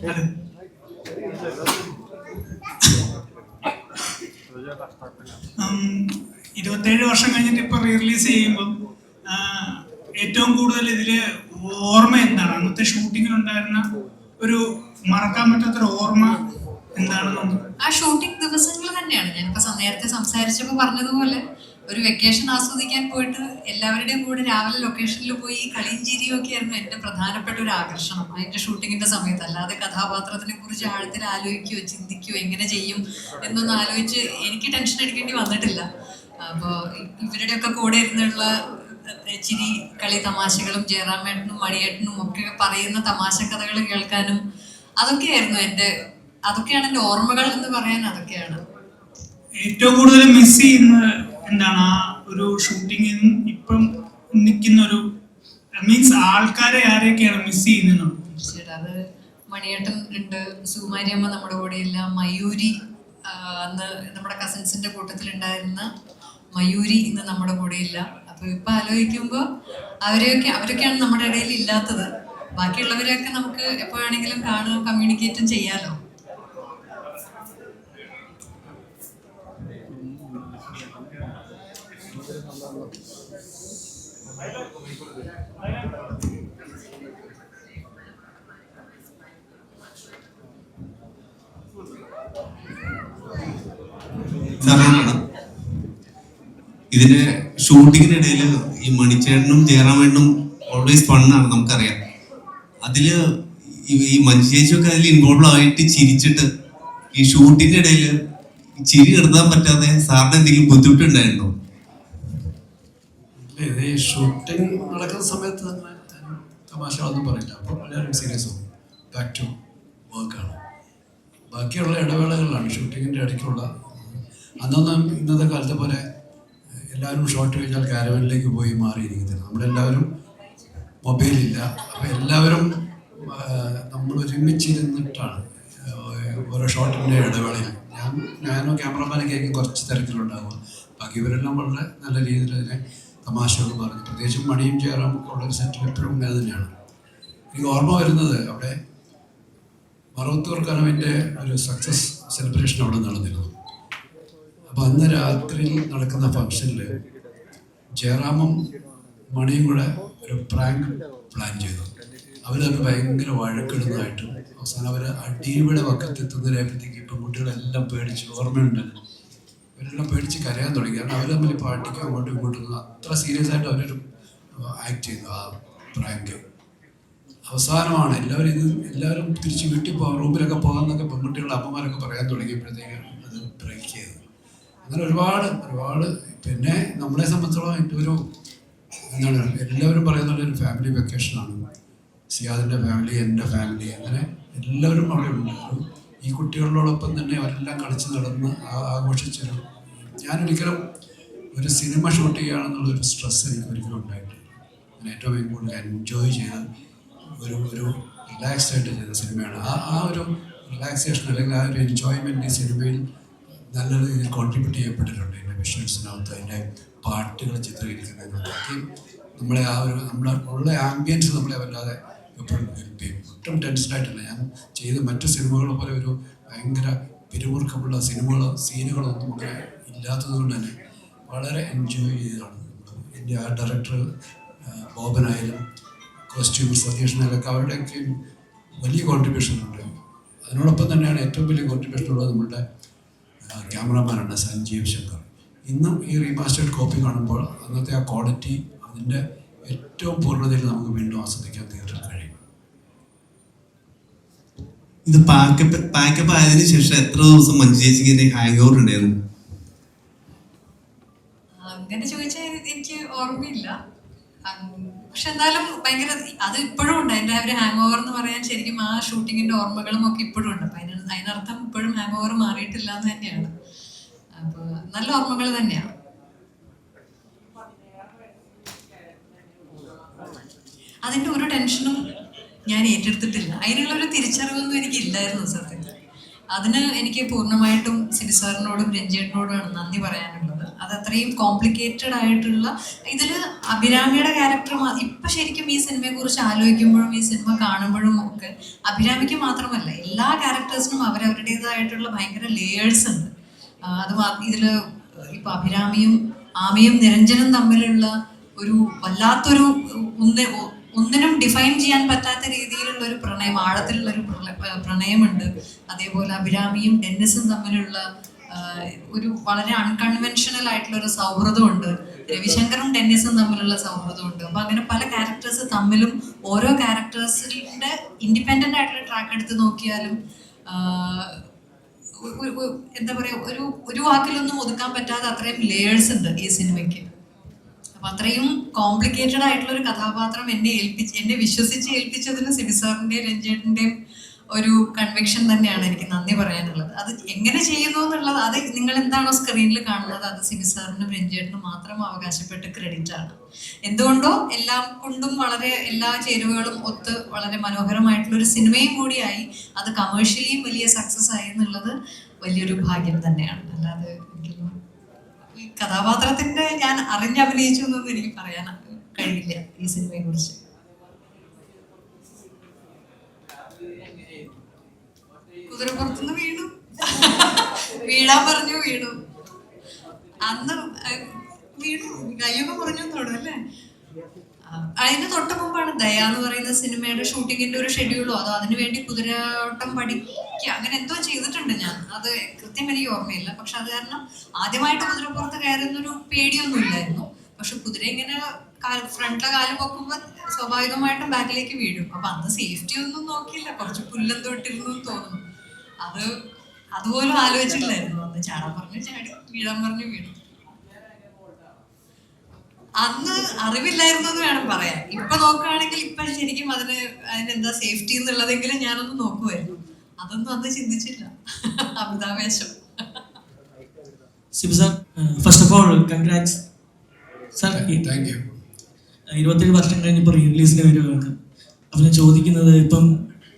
27 വർഷം കഴിഞ്ഞിട്ട് ഇപ്പൊ റിലീസ് ചെയ്യുമ്പോൾ ഏറ്റവും കൂടുതൽ ഇതില് ഓർമ്മ എന്താണ്? അന്നത്തെ ഷൂട്ടിങ്ങിലുണ്ടായിരുന്ന ഒരു മറക്കാൻ പറ്റാത്തൊരു ഓർമ്മ എന്താണെന്ന്? ആ ഷൂട്ടിംഗ് ദിവസങ്ങൾ തന്നെയാണ്. ഞാനിപ്പോ നേരത്തെ സംസാരിച്ചപ്പോൾ പറഞ്ഞതുപോലെ ഒരു വെക്കേഷൻ ആസ്വദിക്കാൻ പോയിട്ട് എല്ലാവരുടെയും കൂടെ രാവിലെ ലൊക്കേഷനിൽ പോയി കളിയും ചിരിയും ഒക്കെ ആയിരുന്നു എൻ്റെ പ്രധാനപ്പെട്ട ഒരു ആകർഷണം അതിന്റെ ഷൂട്ടിങ്ങിന്റെ സമയത്ത്. അല്ലാതെ കഥാപാത്രത്തിനെ കുറിച്ച് ആഴത്തിൽ ആലോചിക്കുകയോ ചിന്തിക്കുകയോ എങ്ങനെ ചെയ്യും എന്നൊന്നും ആലോചിച്ച് എനിക്ക് ടെൻഷൻ അടിക്കേണ്ടി വന്നിട്ടില്ല. അപ്പോൾ ഇവരുടെയൊക്കെ കൂടെ ഇരുന്നുള്ള ചിരി കളി തമാശകളും ജയറാമേട്ടനും മണിയേട്ടനും ഒക്കെ പറയുന്ന തമാശ കഥകൾ കേൾക്കാനും അതൊക്കെയായിരുന്നു അതൊക്കെയാണ് എൻ്റെ ഓർമ്മകൾ എന്ന് പറയാൻ. അതൊക്കെയാണ് ഏറ്റവും കൂടുതൽ മിസ് ചെയ്യുന്നത് എന്താണ്? ആ ഒരു ഷൂട്ടിങ്ങിൽ ഇപ്പം നിൽക്കുന്ന ഒരു മീൻസ് ആൾക്കാരെ ആരെയൊക്കെയാണ് മിസ് ചെയ്യുന്നത്? അത് മണിയേട്ടൻ ഉണ്ട്, സുകുമാരിയമ്മ നമ്മുടെ കൂടെ ഇല്ല, മയൂരി അന്ന് നമ്മുടെ കസിൻസിന്റെ കൂട്ടത്തിലുണ്ടായിരുന്ന മയൂരി ഇന്ന് നമ്മുടെ കൂടെ ഇല്ല. അപ്പൊ ഇപ്പൊ ആലോചിക്കുമ്പോൾ അവരൊക്കെയാണ് നമ്മുടെ ഇടയിൽ ഇല്ലാത്തത്. ബാക്കിയുള്ളവരെയൊക്കെ നമുക്ക് എപ്പോഴാണെങ്കിലും കാണുകയും കമ്മ്യൂണിക്കേറ്റും ചെയ്യാലോ. ഇതിന്റെ ഷൂട്ടിങ്ങിനിടയിൽ ഈ മണിച്ചേട്ടനും ജയറാമേട്ടനും ഓൾവേസ് ഫണ്ണാണ്, നമുക്കറിയാം. അതില് ഈ മനുഷ്യേച്ചൊക്കെ അതിൽ ഇൻവോൾവ് ആയിട്ട് ചിരിച്ചിട്ട് ഈ ഷൂട്ടിന്റെ ഇടയിൽ ചിരി നിർത്താൻ പറ്റാതെ സാറിന് എന്തെങ്കിലും ബുദ്ധിമുട്ടുണ്ടായിരുന്നോ? ഇത് ഈ ഷൂട്ടിങ് നടക്കുന്ന സമയത്ത് തന്നെ തമാശകളൊന്നും പറയില്ല. അപ്പോൾ എല്ലാവരും സീരിയസ് ആവും. ബാക്ക് ടു വർക്കാണ്. ബാക്കിയുള്ള ഇടവേളകളിലാണ് ഷൂട്ടിങ്ങിൻ്റെ ഇടയ്ക്കുള്ള. അന്നൊന്നും ഇന്നത്തെ കാലത്തെ പോലെ എല്ലാവരും ഷോട്ട് കഴിഞ്ഞാൽ കാരവനിലേക്ക് പോയി മാറിയിരിക്കുന്നില്ല. നമ്മളെല്ലാവരും മൊബൈലില്ല. അപ്പോൾ എല്ലാവരും നമ്മൾ ഒരുമിച്ചിരുന്നിട്ടാണ് ഓരോ ഷോട്ടിൻ്റെ ഇടവേളയിൽ. ഞാനോ ക്യാമറമാനൊക്കെ ആയിരിക്കും കുറച്ച് തിരക്കിലുണ്ടാവുക. ബാക്കി ഇവരെല്ലാം വളരെ നല്ല രീതിയിൽ അതിനെ തമാശകൾ പറഞ്ഞു. പ്രത്യേകിച്ചും മണിയും ജയറാം ഉള്ളൊരു സെറ്റിൽ എപ്പോഴും ഇങ്ങനെ തന്നെയാണ്. എനിക്ക് ഓർമ്മ വരുന്നത് അവിടെ മറവത്തൂർ കനവിൻ്റെ ഒരു സക്സസ് സെലിബ്രേഷൻ അവിടെ നടന്നിരുന്നു. അപ്പോൾ അന്ന് രാത്രി നടക്കുന്ന ഫംഗ്ഷനിൽ ജയറാമും മണിയും കൂടെ ഒരു പ്രാങ്ക് പ്ലാൻ ചെയ്തു. അവരത് ഭയങ്കര വഴക്കിടുന്നതായിട്ടും അവസാനം അവർ അടിയുടെ വക്കത്തെത്തുന്നതിനെപ്പറ്റിക്ക് ഇപ്പം കുട്ടികളെല്ലാം പേടിച്ച്, ഓർമ്മയുണ്ടല്ലോ, അവരെല്ലാം പേടിച്ച് കരയാൻ തുടങ്ങി. കാരണം അവർ തമ്മിൽ പാട്ടിക്ക് അങ്ങോട്ടും ഇങ്ങോട്ടും അത്ര സീരിയസ് ആയിട്ട് അവരൊരു ആക്ട് ചെയ്തു ആ പ്രാങ്ക്. അവസാനമാണ് എല്ലാവരും തിരിച്ച് വീട്ടിൽ പോകാൻ, റൂമിലൊക്കെ പോകാമെന്നൊക്കെ പെൺകുട്ടികളുടെ അമ്മമാരൊക്കെ പറയാൻ തുടങ്ങിയപ്പോഴത്തേക്കാണ് അത് ബ്രേക്ക് ചെയ്തത്. അങ്ങനെ ഒരുപാട് പിന്നെ നമ്മളെ സംബന്ധിച്ചോളം ഇതൊരു എന്താണ് എല്ലാവരും പറയുന്നുള്ളൊരു ഫാമിലി വെക്കേഷനാണ്. സിയാദിൻ്റെ ഫാമിലി, എൻ്റെ ഫാമിലി, അങ്ങനെ എല്ലാവരും അവിടെ ഉണ്ട്. ഈ കുട്ടികളോടൊപ്പം തന്നെ അവരെല്ലാം കളിച്ച് നടന്ന് ആഘോഷിച്ചൊരു, ഞാനൊരിക്കലും ഒരു സിനിമ ഷൂട്ട് ചെയ്യുകയാണെന്നുള്ളൊരു സ്ട്രെസ് എനിക്ക് ഒരിക്കലും ഉണ്ടായിട്ടില്ല. ഞാൻ ഏറ്റവും കൂടുതൽ എൻജോയ് ചെയ്ത ഒരു റിലാക്സ്ഡ് ആയിട്ട് ചെയ്ത സിനിമയാണ്. ആ ഒരു റിലാക്സേഷൻ അല്ലെങ്കിൽ ആ ഒരു എൻജോയ്മെൻറ്റ് ഈ സിനിമയിൽ നല്ല രീതിയിൽ കോൺട്രിബ്യൂട്ട് ചെയ്യപ്പെട്ടിട്ടുണ്ട്. എൻ്റെ വിഷ്വൽസിനകത്ത്, അതിൻ്റെ പാട്ടുകൾ ചിത്രീകരിക്കുന്നതിനകത്ത് നമ്മളെ ആ ഒരു ഉള്ള ആംബിയൻസ് നമ്മളെ വല്ലാതെ എപ്പോഴും ഹെൽപ്പ് ചെയ്യും. ഒട്ടും ടെൻഷനായിട്ടില്ല. ഞാൻ ചെയ്ത മറ്റു സിനിമകളെ പോലെ ഒരു ഭയങ്കര പിരിമുറുക്കമുള്ള സീനുകളൊന്നും അങ്ങനെ ഇല്ലാത്തത് കൊണ്ട് തന്നെ വളരെ എൻജോയ് ചെയ്തതാണ്. എൻ്റെ ആ ഡയറക്ടർ ബോബനായാലും കോസ്റ്റ്യൂമർ സതീഷിനായാലൊക്കെ അവരുടെയൊക്കെ വലിയ കോൺട്രിബ്യൂഷൻ ഉണ്ട്. അതിനോടൊപ്പം തന്നെയാണ് ഏറ്റവും വലിയ കോൺട്രിബ്യൂഷൻ ഉള്ളത് നമ്മളുടെ ക്യാമറമാനാണ് സഞ്ജീവ് ശങ്കർ. ഇന്നും ഈ റീമാസ്റ്റേഡ് കോപ്പി കാണുമ്പോൾ അന്നത്തെ ആ ക്വാളിറ്റി അതിൻ്റെ ഏറ്റവും പൂർണ്ണതയിൽ നമുക്ക് വീണ്ടും ആസ്വദിക്കാൻ തീർച്ചയായും കഴിയും. ഇത് പാക്കപ്പ് ആയതിനു ശേഷം എത്ര ദിവസം മഞ്ജു ചേച്ചിക്ക് ഹാങ് ഓവർ ഉണ്ടായിരുന്നു? അങ്ങനെ ചോദിച്ചാൽ എനിക്ക് ഓർമ്മയില്ല. പക്ഷെ എന്തായാലും ഭയങ്കര അത് ഇപ്പോഴും ഉണ്ട്. എൻ്റെ ഒരു ഹാങ് ഓവർ എന്ന് പറയാൻ ശരിക്കും ആ ഷൂട്ടിങ്ങിന്റെ ഓർമ്മകളും ഒക്കെ ഇപ്പോഴും ഉണ്ട്. അപ്പൊ അതിനർത്ഥം ഇപ്പോഴും ഹാങ് ഓവർ മാറിയിട്ടില്ല എന്ന് തന്നെയാണ്. അപ്പൊ നല്ല ഓർമ്മകൾ തന്നെയാണ്. അതിന്റെ ഒരു ടെൻഷനും ഞാൻ ഏറ്റെടുത്തിട്ടില്ല. അതിനുള്ള ഒരു തിരിച്ചറിവൊന്നും എനിക്കില്ലായിരുന്നു സത്യത്തിൽ. അതിന് എനിക്ക് പൂർണ്ണമായിട്ടും സിബി സാറിനോടും രഞ്ജേട്ടനോടുമാണ് നന്ദി പറയാനുള്ളത്. അത് അത്രയും കോംപ്ലിക്കേറ്റഡ് ആയിട്ടുള്ള ഇതില് അഭിരാമിയുടെ ക്യാരക്ടർ ഇപ്പൊ ശരിക്കും ഈ സിനിമയെ കുറിച്ച് ആലോചിക്കുമ്പോഴും ഈ സിനിമ കാണുമ്പോഴും ഒക്കെ അഭിരാമിക്ക് മാത്രമല്ല എല്ലാ ക്യാരക്ടേഴ്സിനും അവരവരുടേതായിട്ടുള്ള ഭയങ്കര ലേയേഴ്സ് ഉണ്ട്. ഇതില് ഇപ്പൊ അഭിരാമിയും ആമയും നിരഞ്ജനും തമ്മിലുള്ള ഒരു വല്ലാത്തൊരു ഒന്നിനും ഡിഫൈൻ ചെയ്യാൻ പറ്റാത്ത രീതിയിലുള്ള ഒരു പ്രണയം, ആഴത്തിലുള്ള ഒരു പ്രണയമുണ്ട്. അതേപോലെ അഭിരാമിയും ഡെന്നിസും തമ്മിലുള്ള ഒരു വളരെ അൺകൺവെൻഷണൽ ആയിട്ടുള്ള ഒരു സൗഹൃദമുണ്ട്. രവിശങ്കറും ഡെന്നിസും തമ്മിലുള്ള സൗഹൃദമുണ്ട്. അപ്പൊ അങ്ങനെ പല ക്യാരക്ടേഴ്സ് തമ്മിലും ഓരോ ക്യാരക്ടേഴ്സിന്റെ ഇൻഡിപെൻഡന്റ് ആയിട്ടുള്ള ട്രാക്ക് എടുത്ത് നോക്കിയാലും എന്താ പറയാ, ഒരു വാക്കിലൊന്നും ഒതുക്കാൻ പറ്റാതെ അത്രയും ലേയേഴ്സ് ഉണ്ട് ഈ സിനിമയ്ക്ക്. അപ്പൊ അത്രയും കോംപ്ലിക്കേറ്റഡ് ആയിട്ടുള്ള ഒരു കഥാപാത്രം എന്നെ വിശ്വസിച്ച് ഏൽപ്പിച്ചതിന് സിബി സാറിന്റെയും രഞ്ജേട്ടന്റെയും ഒരു കൺവിക്ഷൻ തന്നെയാണ് എനിക്ക് നന്ദി പറയാനുള്ളത്. അത് എങ്ങനെ ചെയ്യുന്നു എന്നുള്ളത്, അത് നിങ്ങൾ എന്താണോ സ്ക്രീനിൽ കാണുന്നത് അത് സിബി സാറിനും രഞ്ജേട്ടനും മാത്രം അവകാശപ്പെട്ട ക്രെഡിറ്റ് ആണ്. എന്തുകൊണ്ടോ എല്ലാം കൊണ്ടും വളരെ എല്ലാ ചേരുവകളും ഒത്ത് വളരെ മനോഹരമായിട്ടുള്ള ഒരു സിനിമയും കൂടിയായി അത് കമേഴ്ഷ്യലിയും വലിയ സക്സസ് ആയി എന്നുള്ളത് വലിയൊരു ഭാഗ്യം തന്നെയാണ്. അല്ലാതെ ഈ കഥാപാത്രത്തിന്റെ ഞാൻ അറിഞ്ഞഭിനയിച്ചു എന്നൊന്നും എനിക്ക് പറയാൻ കഴിയില്ല ഈ സിനിമയെ കുറിച്ച്. കുതിരപ്പുറത്തുനിന്ന് വീഴാൻ പറഞ്ഞു, വീണു. അന്ന് വീണു, കയ്യൊക്കെ പറഞ്ഞു തോന്നും അല്ലേ. അതിന് തൊട്ട് മുമ്പാണ് ദയ എന്ന് പറയുന്ന സിനിമയുടെ ഷൂട്ടിങ്ങിന്റെ ഒരു ഷെഡ്യൂളോ അതോ അതിനു വേണ്ടി കുതിരയോട്ടം പഠിക്കുക അങ്ങനെ എന്തോ ചെയ്തിട്ടുണ്ട് ഞാൻ. അത് കൃത്യം എനിക്ക് ഓർമ്മയില്ല. പക്ഷെ അത് കാരണം ആദ്യമായിട്ട് കുതിരപ്പുറത്ത് കയറുന്നൊരു പേടിയൊന്നും ഇല്ലായിരുന്നു. പക്ഷെ കുതിര ഇങ്ങനെ ഫ്രണ്ടിലെ കാല് പൊക്കുമ്പോൾ സ്വാഭാവികമായിട്ടും ബാക്കിലേക്ക് വീഴും. അപ്പൊ അന്ന് സേഫ്റ്റി ഒന്നും നോക്കിയില്ല, കുറച്ച് പുല്ലെന്തോ ഇട്ടിരുന്നു തോന്നുന്നു. അതുപോലും ആലോചിച്ചില്ലായിരുന്നു. അന്ന് ചാടാൻ പറഞ്ഞു ചാടി, വീഴാൻ പറഞ്ഞു വീണു. അന്ന് അറിവില്ലായിരുന്നു എന്ന് വേണം പറയാൻ. ഇപ്പൊ നോക്കുകയാണെങ്കിൽ ഇപ്പൊ ശരിക്കും അതിനെന്താ സേഫ്റ്റി എന്നുള്ളതെങ്കിലും ഞാനൊന്ന് നോക്കുമായിരുന്നു. അതൊന്നും അന്ന് ചിന്തിച്ചില്ല. അമിതാവേശം. Sibi sir, first of all congrats sir. 27 വർഷം കഴിഞ്ഞപ്പോൾ റീ റിലീസിന് വരുവാണ്. അപ്പം ഞാൻ ചോദിക്കുന്നത്, ഇപ്പം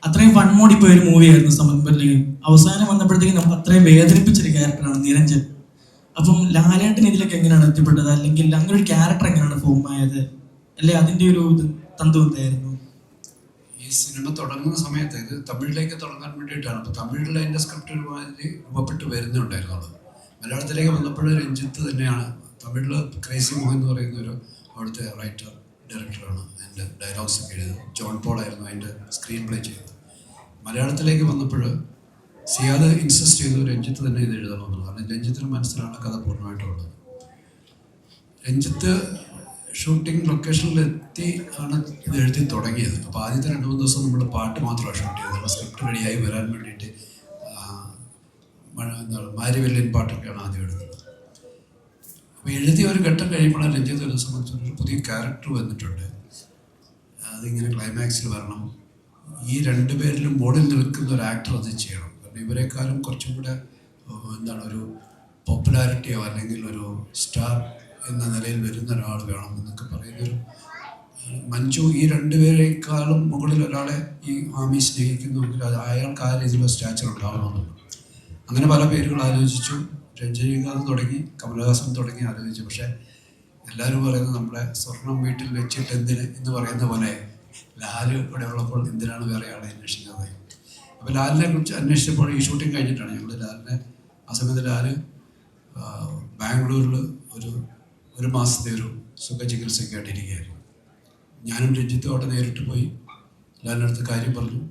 അത്രയും ഫൺ മോഡിൽ പോയൊരു മൂവിയായിരുന്നു സമന്വരിലെയും അവസാനം വന്നപ്പോഴത്തേക്കും നമുക്ക് അത്രയും വേദനിപ്പിച്ചൊരു ക്യാരക്ടറാണ് നിരഞ്ജൻ. അപ്പം ലാലേട്ടൻ ഇതിലേക്ക് എങ്ങനെയാണ് എത്തിപ്പെട്ടത്, അല്ലെങ്കിൽ അങ്ങനെ ഒരു ക്യാരക്ടർ എങ്ങനെയാണ് ഫോം ആയത്, അല്ലെ അതിന്റെ ഒരു തന്തു എന്തായിരുന്നു? ഈ സിനിമ തുടങ്ങുന്ന സമയത്ത് ഇത് തമിഴിലേക്ക് തുടങ്ങാൻ വേണ്ടിയിട്ടാണ്. അപ്പോൾ തമിഴിൽ അതിൻ്റെ സ്ക്രിപ്റ്റ് ഒരുമാതിരി രൂപപ്പെട്ട് വരുന്നുണ്ടായിരുന്നുള്ളൂ. മലയാളത്തിലേക്ക് വന്നപ്പോൾ രഞ്ജിത്ത് തന്നെയാണ്. തമിഴിൽ ക്രേസി മോഹൻ എന്ന് പറയുന്ന ഒരു അവിടുത്തെ റൈറ്റർ ഡയറക്ടറാണ് അതിൻ്റെ ഡയലോഗ്സ് ഒക്കെ എഴുതുന്നത്. ജോൺ പോൾ ആയിരുന്നു അതിൻ്റെ സ്ക്രീൻ പ്ലേ ചെയ്തത്. മലയാളത്തിലേക്ക് വന്നപ്പോൾ സിയാദ് ഇൻസിസ്റ്റ് ചെയ്തു രഞ്ജിത്ത് തന്നെ ഇത് എഴുതണമെന്നുള്ളത്. കാരണം രഞ്ജിത്തിന് മനസ്സിലാണ് കഥ പൂർണ്ണമായിട്ടുള്ളത്. രഞ്ജിത്ത് ഷൂട്ടിംഗ് ലൊക്കേഷനിലെത്തി ആണ് ഇത് എഴുതി തുടങ്ങിയത്. അപ്പോൾ ആദ്യത്തെ 2-3 ദിവസം നമ്മൾ പാട്ട് മാത്രമാണ് ഷൂട്ട് ചെയ്തത്. സ്ക്രിപ്റ്റ് റെഡിയായി വരാൻ വേണ്ടിയിട്ട് എന്താണ് മാരിവെല്ലിൻ പാട്ടൊക്കെയാണ് ആദ്യം എഴുതുന്നത്. അപ്പോൾ എഴുതിയ ഒരു ഘട്ടം കഴിയുമ്പോഴാണ് രഞ്ജിത്ത് ഒരു സംബന്ധിച്ചൊരു പുതിയ ക്യാരക്ടർ വന്നിട്ടുണ്ട്. അതിങ്ങനെ ക്ലൈമാക്സിൽ വരണം. ഈ 2 പേരിലും മുകളിൽ നിൽക്കുന്ന ഒരു ആക്ടർ അത് ചെയ്യണം. കാരണം ഇവരെക്കാളും കുറച്ചും കൂടെ എന്താണ് ഒരു പോപ്പുലാരിറ്റിയോ അല്ലെങ്കിൽ ഒരു സ്റ്റാർ എന്ന നിലയിൽ വരുന്ന ഒരാൾ വേണം എന്നൊക്കെ പറയുന്നൊരു മഞ്ജു. ഈ 2 പേരെക്കാളും മുകളിൽ ഒരാളെ ഈ ആമി സ്നേഹിക്കുന്നുവെങ്കിൽ അത് അയാൾക്ക് ആ രീതിയിലുള്ള സ്റ്റാച്ചർ ഉണ്ടാവണമെന്നുണ്ട്. അങ്ങനെ പല പേരുകൾ ആലോചിച്ചു. രഞ്ജനീകാന്ത് തുടങ്ങി, കമലഹാസൻ തുടങ്ങി ആലോചിച്ചു. പക്ഷേ എല്ലാവരും പറയുന്നത് നമ്മുടെ സ്വർണം വീട്ടിൽ വെച്ചിട്ട് എന്തിന് എന്ന് പറയുന്ന പോലെ ലാല് ഇവിടെ ഉള്ളപ്പോൾ എന്തിനാണ് വേറെ ആളെ അന്വേഷിക്കുന്നത്. അപ്പോൾ ലാലിനെ കുറിച്ച് അന്വേഷിച്ചപ്പോൾ ഈ ഷൂട്ടിങ് കഴിഞ്ഞിട്ടാണ് ഞങ്ങൾ ലാലിനെ ആ സമയത്ത് ലാല് ബാംഗ്ലൂരിൽ ഒരു മാസത്തെ ഒരു സുഖചികിത്സയ്ക്കായിട്ട് ഇരിക്കുകയായിരുന്നു. ഞാനും രഞ്ജിത്തും അവിടെ നേരിട്ട് പോയി ലാലിനടുത്ത് കാര്യം പറഞ്ഞു.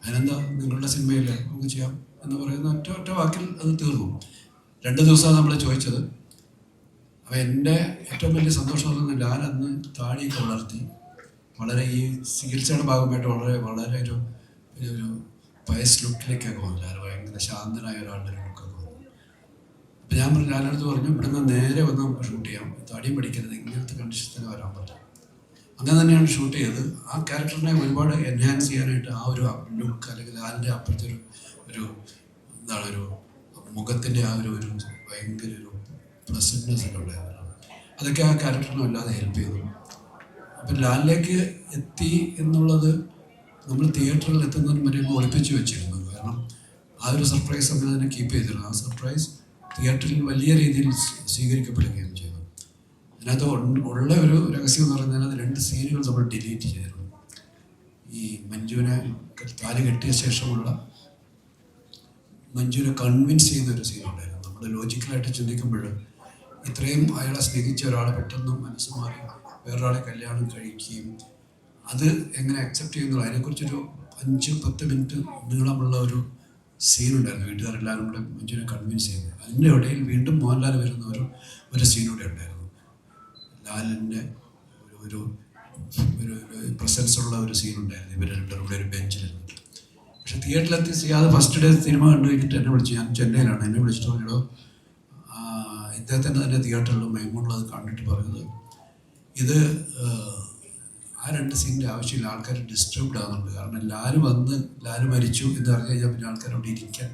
അതിനെന്താ നിങ്ങളുടെ സിനിമയില്ലേ നമുക്ക് ചെയ്യാം എന്ന് പറയുന്ന ഒറ്റ വാക്കിൽ അത് തീർന്നു. 2 ദിവസമാണ് നമ്മൾ ചോദിച്ചത്. അപ്പോൾ എൻ്റെ ഏറ്റവും വലിയ സന്തോഷം എന്ന് പറഞ്ഞാൽ ലാൽ അന്ന് താടിയൊക്കെ വളർത്തി വളരെ ഈ ചികിത്സയുടെ ഭാഗമായിട്ട് വളരെ ഒരു വയസ്സ് ലുക്കിലേക്കൊക്കെ വന്നു. ലാൽ ഭയങ്കര ശാന്തനായ ഒരാളുടെ ലുക്കൊക്കെ വന്നു. അപ്പോൾ ഞാൻ ലാലിനടുത്ത് പറഞ്ഞു ഇവിടുന്ന് നേരെ വന്ന് നമുക്ക് ഷൂട്ട് ചെയ്യാം, താടിയും പഠിക്കരുത്, ഇങ്ങനത്തെ കണ്ടീഷൻ തന്നെ വരാൻ പറ്റും. അങ്ങനെ തന്നെയാണ് ഷൂട്ട് ചെയ്തത്. ആ ക്യാരക്ടറിനെ ഒരുപാട് എൻഹാൻസ് ചെയ്യാനായിട്ട് ആ ഒരു ലുക്ക് അല്ലെങ്കിൽ ലാലിൻ്റെ അപ്പുറത്തെ ഒരു എന്താണ് ഒരു മുഖത്തിൻ്റെ ആ ഒരു ഭയങ്കര ഒരു പ്ലസൻറ്റ്നെസ് ഒക്കെ ഉണ്ടായിരുന്നു. അതൊക്കെ ആ ക്യാരക്ടറിനെ വല്ലാതെ ഹെൽപ്പ് ചെയ്തു. അപ്പം ലാലിലേക്ക് എത്തി എന്നുള്ളത് നമ്മൾ തിയേറ്ററിൽ എത്തുന്നതിന് മുന്നേ ഒളിപ്പിച്ച് വെച്ചിരുന്നു. കാരണം ആ ഒരു സർപ്രൈസ് നമ്മൾ അതിനെ കീപ്പ് ചെയ്തിരുന്നു. ആ സർപ്രൈസ് തിയേറ്ററിൽ വലിയ രീതിയിൽ സ്വീകരിക്കപ്പെടുകയും ചെയ്തു. അതിനകത്ത് ഉള്ള ഒരു രഹസ്യം എന്ന് പറഞ്ഞാൽ അത് 2 സീനുകൾ നമ്മൾ ഡിലീറ്റ് ചെയ്തിരുന്നു. ഈ മഞ്ജുവിനെ താലി കെട്ടിയ ശേഷമുള്ള മഞ്ജുവിനെ കൺവിൻസ് ചെയ്യുന്നൊരു സീനുണ്ടായിരുന്നു. നമ്മൾ ലോജിക്കലായിട്ട് ചിന്തിക്കുമ്പോൾ ഇത്രയും അയാളെ സ്നേഹിച്ച ഒരാൾ പെട്ടെന്ന് മനസ്സ് മാറി വേറൊരാളെ കല്യാണം കഴിക്കുകയും അത് എങ്ങനെ അക്സെപ്റ്റ് ചെയ്യുന്നു അതിനെക്കുറിച്ചൊരു 5-10 മിനിറ്റ് നീളമുള്ള ഒരു സീനുണ്ടായിരുന്നു. വീട്ടുകാരെല്ലാവരും കൂടെ മഞ്ജുവിനെ കൺവിൻസ് ചെയ്യുന്നത്. അതിൻ്റെ ഇടയിൽ വീണ്ടും മോഹൻലാൽ വരുന്ന ഒരു സീനൂടെ ഉണ്ടായിരുന്നു. ലാലിൻ്റെ ഒരു പ്രസൻസ് ഉള്ള ഒരു സീനുണ്ടായിരുന്നു. ഇവർ രണ്ടുപേരും കൂടെ ഒരു ബെഞ്ചിലിരുന്നിട്ട്. പക്ഷെ തിയേറ്ററിലെത്തി ചെയ്യാതെ ഫസ്റ്റ് ഡേ സിനിമ കണ്ടു കഴിഞ്ഞിട്ട് എന്നെ വിളിച്ചു. ഞാൻ ചെന്നൈയിലാണ്. എന്നെ വിളിച്ചിട്ട് പറഞ്ഞോ ഇദ്ദേഹത്തിൻ്റെ തന്നെ തിയേറ്ററിൽ മൈമൂണിലത് കണ്ടിട്ട് പറഞ്ഞത് ഇത് ആ 2 സീനിൻ്റെ ആവശ്യമില്ല, ആൾക്കാർ ഡിസ്റ്റർബ്ഡ് ആകുന്നുണ്ട്. കാരണം ലാല് മരിച്ചു എന്ന് പറഞ്ഞു കഴിഞ്ഞാൽ പിന്നെ ആൾക്കാർ അവിടെ ഇരിക്കാൻ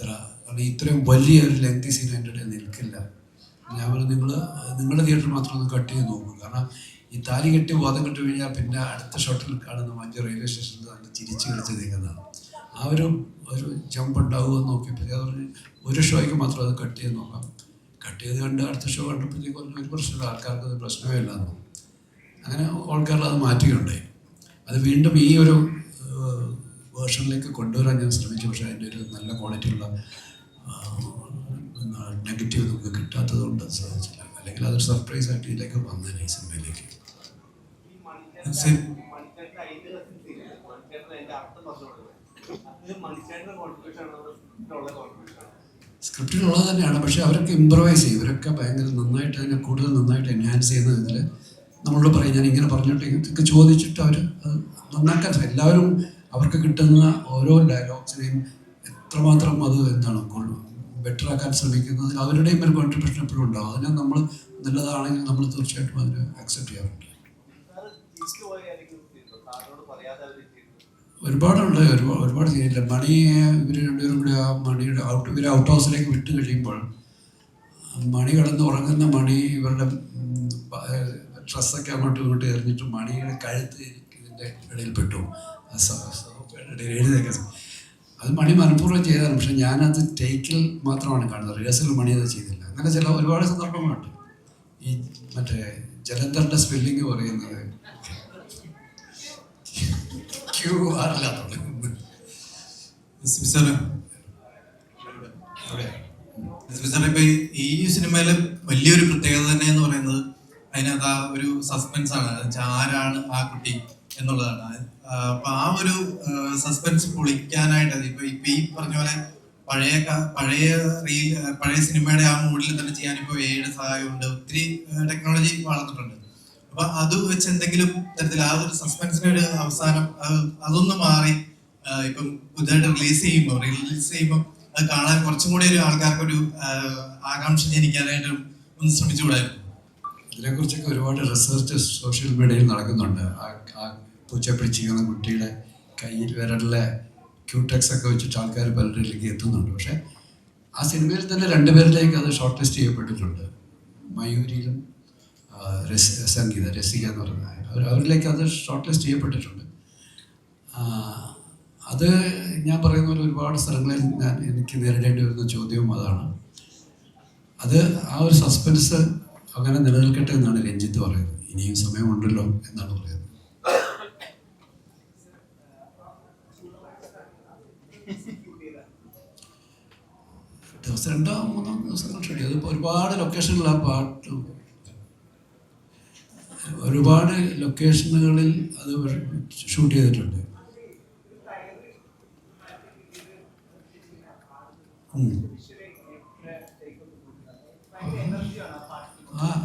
കാരണം ഇത്രയും വലിയൊരു ലെങ്തി സീൻ എൻ്റെ ഇടയിൽ നിൽക്കില്ല. ഞാൻ പറഞ്ഞു നിങ്ങളുടെ തിയേറ്റർ മാത്രം ഒന്ന് കട്ട് ചെയ്ത് നോക്കും. കാരണം ഈ താലി കെട്ടി ബോധം കെട്ടി കഴിഞ്ഞാൽ പിന്നെ അടുത്ത ഷോട്ടിൽ കാണുന്ന മഞ്ജു റെയിൽവേ സ്റ്റേഷനിൽ നല്ല ചിരിച്ച് കളിച്ച് നിൽക്കുന്നതാണ്. ആ ഒരു ജമ്പ് ഉണ്ടാവുമെന്ന് നോക്കിയപ്പോൾ ഞാൻ പറഞ്ഞു ഒരു ഷോയ്ക്ക് മാത്രം അത് കട്ട് ചെയ്ത് നോക്കാം. കട്ട് ചെയ്ത് കണ്ട് അടുത്ത ഷോ കണ്ടപ്പോഴത്തേക്കും ഒരു പ്രശ്നമില്ല, ആൾക്കാർക്ക് അത് പ്രശ്നമേ ഇല്ലാന്ന്. അങ്ങനെ ആൾക്കാരിൽ അത് മാറ്റുകയുണ്ടായി. അത് വീണ്ടും ഈ ഒരു വേർഷനിലേക്ക് കൊണ്ടുവരാൻ ഞാൻ ശ്രമിച്ചു. പക്ഷേ അതിൻ്റെ ഒരു നല്ല ക്വാളിറ്റിയുള്ള നെഗറ്റീവ് നമുക്ക് കിട്ടാത്തത് കൊണ്ട് അത് സാധിച്ചില്ല. അല്ലെങ്കിൽ അതൊരു സർപ്രൈസ് ആയിട്ട് ഇതിലേക്ക് വന്നേനെ ഈ സിനിമയിലേക്ക്. സ്ക്രിപ്റ്റിലുള്ളത് തന്നെയാണ്. പക്ഷെ അവരൊക്കെ ഇമ്പ്രവൈസ് ചെയ്യും. ഇവരൊക്കെ ഭയങ്കര നന്നായിട്ട് അതിനെ കൂടുതൽ നന്നായിട്ട് എൻഹാൻസ് ചെയ്യുന്ന ഇതിൽ നമ്മളോട് പറയും ഞാൻ ഇങ്ങനെ പറഞ്ഞിട്ട് ഇതൊക്കെ ചോദിച്ചിട്ട് അവർ അത് നന്നാക്കാൻ എല്ലാവരും അവർക്ക് കിട്ടുന്ന ഓരോ ഡയലോഗ്സിനെയും എത്രമാത്രം അത് എന്താണ് ബെറ്റർ ആക്കാൻ ശ്രമിക്കുന്നതിൽ അവരുടെയും ഒരു കോൺട്രിബ്യൂഷൻ എപ്പോഴും ഉണ്ടാവും. അതിനെ നമ്മൾ നല്ലതാണെങ്കിൽ നമ്മൾ തീർച്ചയായിട്ടും അതിനെ അക്സെപ്റ്റ് ചെയ്യാറുണ്ട്. ഒരുപാടുണ്ട്, ഒരുപാട് ചെയ്യില്ല. മണി ഇവർ രണ്ടുപേരും കൂടി ആ മണിയുടെ ഇവർ ഔട്ട് ഹൗസിലേക്ക് വിട്ട് കഴിയുമ്പോൾ മണി കിടന്ന് ഉറങ്ങുന്ന മണി ഇവരുടെ ഡ്രസ്സൊക്കെ അങ്ങോട്ടും ഇങ്ങോട്ടും എറിഞ്ഞിട്ട് മണിയുടെ കഴുത്ത് ഇതിൻ്റെ ഇടയിൽ പെട്ടു. എഴുതിയൊക്കെ അത് മണി മനഃപൂർവ്വം ചെയ്തതാണ്. പക്ഷെ ഞാനത് ടേക്കിൽ മാത്രമാണ് കാണുന്നത്. റിഹേഴ്സൽ മണി അത് ചെയ്തില്ല. അങ്ങനെ ചില ഒരുപാട് സന്ദർഭങ്ങളുണ്ട്. ഈ മറ്റേ ജലന്ധറിൻ്റെ സ്പെല്ലിങ് പറയുന്നത് ഇപ്പൊ ഈ സിനിമയിലെ വലിയൊരു പ്രത്യേകത തന്നെ എന്ന് പറയുന്നത് അതിനകത്ത് ആ ഒരു സസ്പെൻസ് ആണ്. ആരാണ് ആ കുട്ടി എന്നുള്ളതാണ്. അപ്പൊ ആ ഒരു സസ്പെൻസ് പൊളിക്കാനായിട്ട് ഇപ്പൊ ഈ പറഞ്ഞ പോലെ പഴയ സിനിമയുടെ ആ മൂഡിൽ തന്നെ ചെയ്യാൻ ഇപ്പൊ AI സഹായമുണ്ട്. ഒത്തിരി ടെക്നോളജി വളർന്നിട്ടുണ്ട്. അപ്പൊ അത് വെച്ച് എന്തെങ്കിലും തരത്തിൽ ആ ഒരു സസ്പെൻസിന്റെ ഒരു അവസാനം അതൊന്ന് മാറി ഇപ്പം പുതുതായിട്ട് റിലീസ് ചെയ്യുമ്പോൾ അത് കാണാൻ കുറച്ചും കൂടി ഒരു ആൾക്കാർക്കൊരു ആകാംക്ഷ ജനിക്കാനായിട്ട് ഒന്ന് ശ്രമിച്ചുകൂടായിരുന്നു. ഇതിനെക്കുറിച്ചൊക്കെ ഒരുപാട് റിസർച്ച് സോഷ്യൽ മീഡിയയിൽ നടക്കുന്നുണ്ട്. ആ പൂച്ച പിടിച്ചിരിക്കുന്ന കുട്ടിയുടെ കയ്യിൽ വിരലിലെ ക്യൂടെക്സ് ഒക്കെ വെച്ചിട്ട് ആൾക്കാർ പലരിലേക്ക് എത്തുന്നുണ്ട്. പക്ഷേ ആ സിനിമയിൽ തന്നെ 2 പേരിലേക്ക് അത് ഷോർട്ട് ലിസ്റ്റ് ചെയ്യപ്പെട്ടിട്ടുണ്ട്. മയൂരിയിലും രസിക എന്ന് പറയുന്നത് അവരിലേക്ക് അത് ഷോർട്ട് ലിസ്റ്റ് ചെയ്യപ്പെട്ടിട്ടുണ്ട്. അത് ഞാൻ പറയുന്ന പോലെ ഒരുപാട് സ്ഥലങ്ങളിൽ എനിക്ക് നേരിടേണ്ടി വരുന്ന ചോദ്യവും അതാണ്. അത് ആ ഒരു സസ്പെൻസ് അങ്ങനെ നിലനിൽക്കട്ടെ എന്നാണ് രഞ്ജിത്ത് പറയുന്നത്. ഇനിയും സമയമുണ്ടല്ലോ എന്നാണ് പറയുന്നത്. ദിവസം 2-3 ദിവസങ്ങൾ ഷൂട്ട് ചെയ്തു. അതിപ്പോൾ ഒരുപാട് ലൊക്കേഷനിൽ ആ പാട്ട് ഒരുപാട് ലൊക്കേഷനുകളിൽ അത് ഷൂട്ട് ചെയ്തിട്ടുണ്ട്.